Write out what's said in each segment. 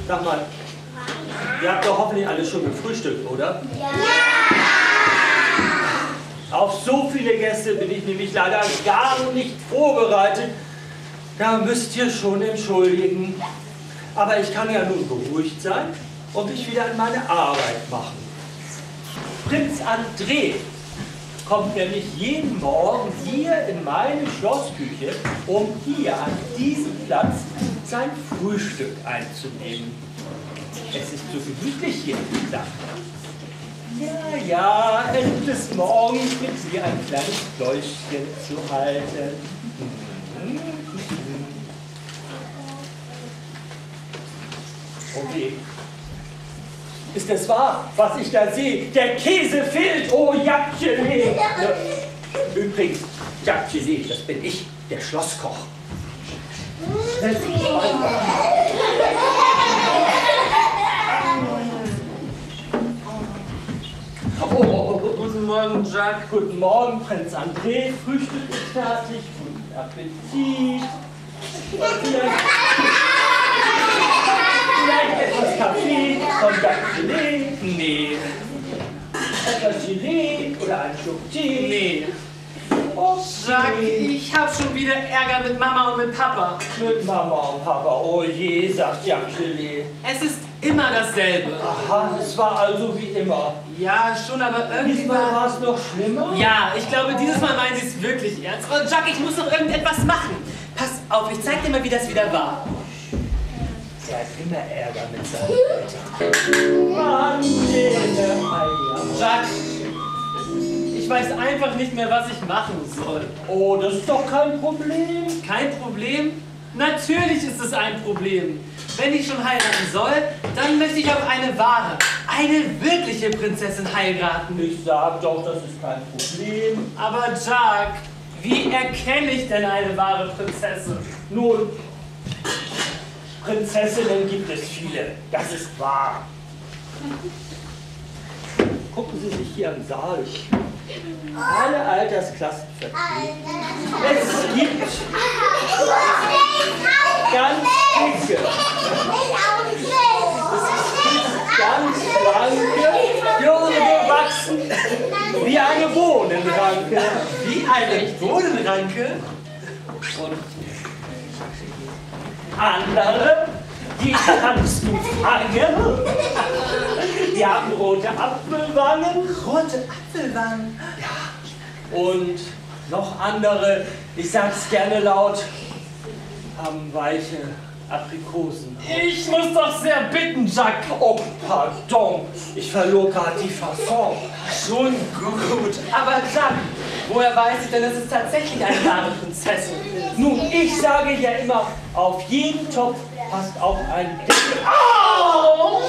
Sag mal, ihr habt doch hoffentlich alle schon gefrühstückt, oder? Ja! Auf so viele Gäste bin ich nämlich leider gar nicht vorbereitet. Da müsst ihr schon entschuldigen. Aber ich kann ja nun beruhigt sein und mich wieder an meine Arbeit machen. Prinz André kommt nämlich jeden Morgen hier in meine Schlossküche, um hier an diesem Platz sein Frühstück einzunehmen. Es ist so gemütlich hier im Dach. Ja, ja, des Morgens gibt sie ein kleines Fläuschchen zu halten. Okay. Ist es wahr, was ich da sehe? Der Käse fehlt, oh Jacques Gelee. Übrigens, Jacques Gelee, das bin ich, der Schlosskoch. Oh, guten Morgen, Jacques. Guten Morgen, Prinz André. Frühstück ist fertig. Guten Appetit. Vielleicht etwas Kaffee von Jacques Gelee? Nee. Etwas Gelee oder ein Schluck Tee? Nee. Oh, Jacques, ich hab schon wieder Ärger mit Mama und mit Papa. Mit Mama und Papa, oh je, sagt Jacques Gelee. Es ist immer dasselbe. Aha, es war also wie immer. Ja, schon, aber irgendwie Diesmal war es noch schlimmer? Ja, ich glaube, dieses Mal meinen sie es wirklich ernst. Und Jacques, ich muss noch irgendetwas machen. Pass auf, ich zeig dir mal, wie das wieder war. Er hat immer Ärger mit seinen Eltern. Mann, Jacques, ich weiß einfach nicht mehr, was ich machen soll. oh, das ist doch kein Problem. Kein Problem? Natürlich ist es ein Problem. Wenn ich schon heiraten soll, dann möchte ich auch eine wahre, eine wirkliche Prinzessin heiraten. Ich sag doch, das ist kein Problem. Aber Jacques, wie erkenne ich denn eine wahre Prinzessin? Nun, Prinzessinnen gibt es viele, das ist wahr. Gucken Sie sich hier im Saal alle Altersklassen vertreten. Es gibt ganz dicke, ganz blanke, junge gewachsen, wie eine Bohnenranke. Wie eine Bohnenranke? Und andere, die kannst du fangen. Die haben rote Apfelwangen. Rote Apfelwangen? Ja. Und noch andere, ich sag's gerne laut, haben weiche Aprikosen. Ich muss doch sehr bitten, Jacques. Oh, pardon, ich verlor gerade die Fasson. Schon gut. Aber Jacques, woher weiß ich denn, dass es tatsächlich eine wahre Prinzessin ist? Nun, ich sage ja immer, auf jeden Topf passt auch ein Deckel. Au!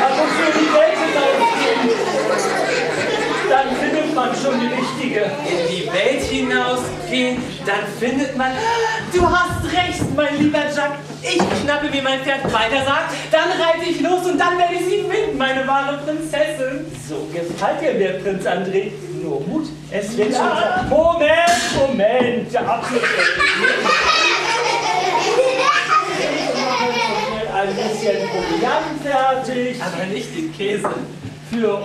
Also für die Welt hinausgehen, dann findet man schon die richtige. In die Welt hinausgehen, dann findet man... Du hast recht, mein lieber Jacques. Ich schnappe mir mein Pferd weiter sagt, dann reite ich los und dann werde ich sie finden, meine wahre Prinzessin. So gefällt dir mir, Prinz André. Nur Mut, es wird schon... Moment, der Apfel. Ein bisschen Proviant fertig. Aber nicht den Käse. Für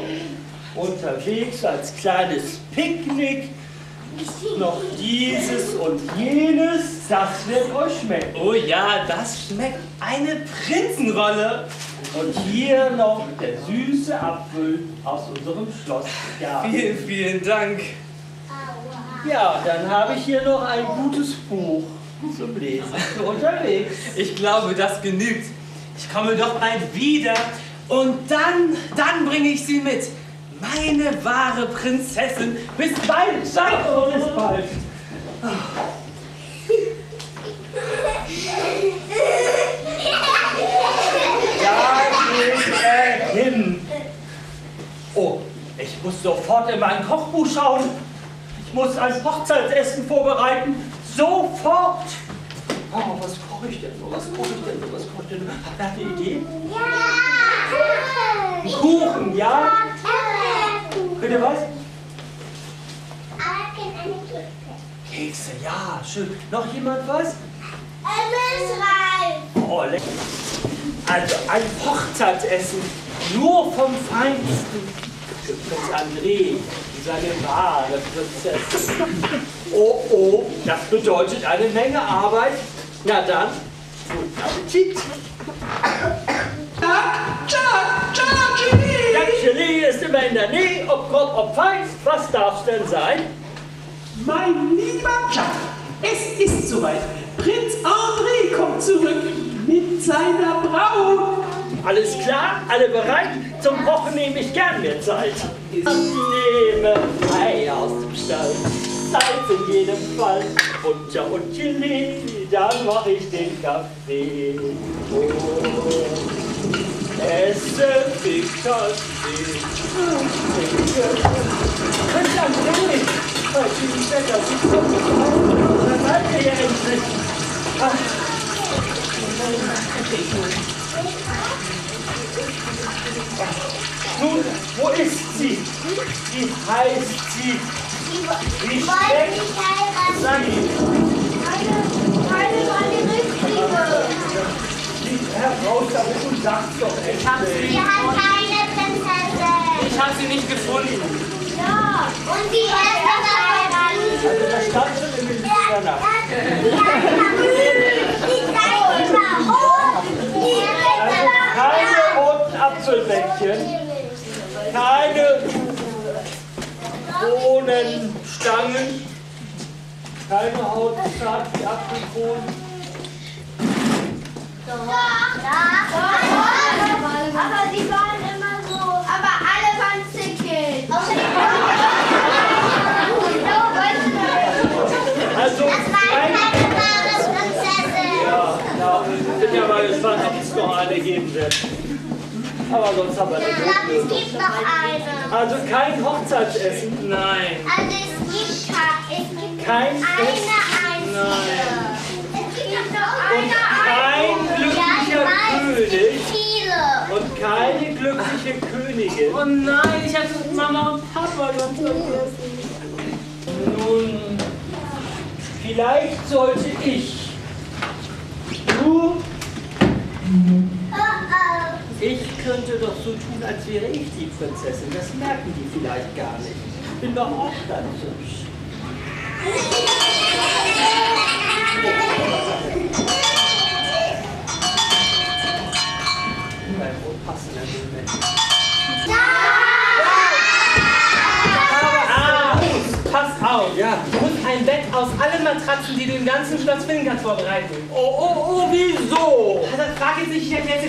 unterwegs als kleines Picknick. Noch dieses und jenes. Das wird euch schmecken. Oh ja, das schmeckt. Eine Prinzenrolle. Und hier noch der süße Apfel aus unserem Schlossgarten. Vielen, vielen Dank. Ja, dann habe ich hier noch ein gutes Buch zum Lesen für unterwegs. Ich glaube, das genügt. Ich komme doch bald wieder und dann bringe ich sie mit. Meine wahre Prinzessin. Bis bald, Jacques. Oh, bis bald. Da geht er hin. Oh, ich muss sofort in mein Kochbuch schauen. Ich muss ein Hochzeitsessen vorbereiten. Sofort. Oh, was koche ich denn so? Was koche ich denn so? Was koche ich denn so? Habt ihr eine Idee? Ja! Kuchen, ja? Bitte was? Aber eine Kekse. Kekse, ja, schön. Noch jemand was? Reif. Oh, lecker. Also ein Hochzeitsessen, nur vom Feinsten. Für Prinz André, seine wahre Prinzessin. Oh, oh, das bedeutet eine Menge Arbeit. Na dann, guten Appetit. Ja, Gelee ist immer in der Nähe, ob grob, ob fein. Was darf's denn sein? Mein lieber Jack, es ist soweit. Prinz André kommt zurück mit seiner Braut. Alles klar? Alle bereit? Zum Kochen nehme ich gern mehr Zeit. Ich nehme Ei aus dem Stall, Salz in jedem Fall, Butter und Gelee, dann mache ich den Kaffee. Oh, esse Frikassee. Prinz André, bei diesem Wetter sieht doch nicht aus. Was seid ihr hier endlich? Ach. Nun, wo ist sie? Wie heißt sie? Wie Wollte schmeckt? ich heiraten? Sag ich. Keine war die richtige. Geh heraus damit und sag's doch Ich hab endlich. sie, Sie hat keine Prinzessin. ich hab sie nicht gefunden. Ja. Und die erste heiraten. Also das stand schon in den Büchern. Also keine roten Apfelbäckchen, keine Bohnenstangen, keine Hautzart wie Apfelkronen. Aber die waren immer so. Aber alle waren zickig. Also Das war keine wahre Prinzessin. ja, ich bin ja mal gespannt, ob es noch eine geben wird. Aber sonst haben wir Ich eine glaube, es Notlösung. gibt noch eine. Also kein Hochzeitsessen, Nein. Also es gibt kein eine Fest einzige. Es gibt noch und eine kein glücklicher König Viele. und keine glückliche Königin. Oh nein, ich hatte Mama und Papa ganz vergessen. Nun, vielleicht sollte ich. Ich könnte doch so tun, als wäre ich die Prinzessin. Das merken die vielleicht gar nicht. Ich bin doch auch ganz hübsch. Beim passenden Moment. Pass auf. Ja. Du musst ein Bett aus allen Matratzen, die du im ganzen Schloss finden kannst, vorbereiten. Oh, wieso? Das frage ich nicht, ich erkläre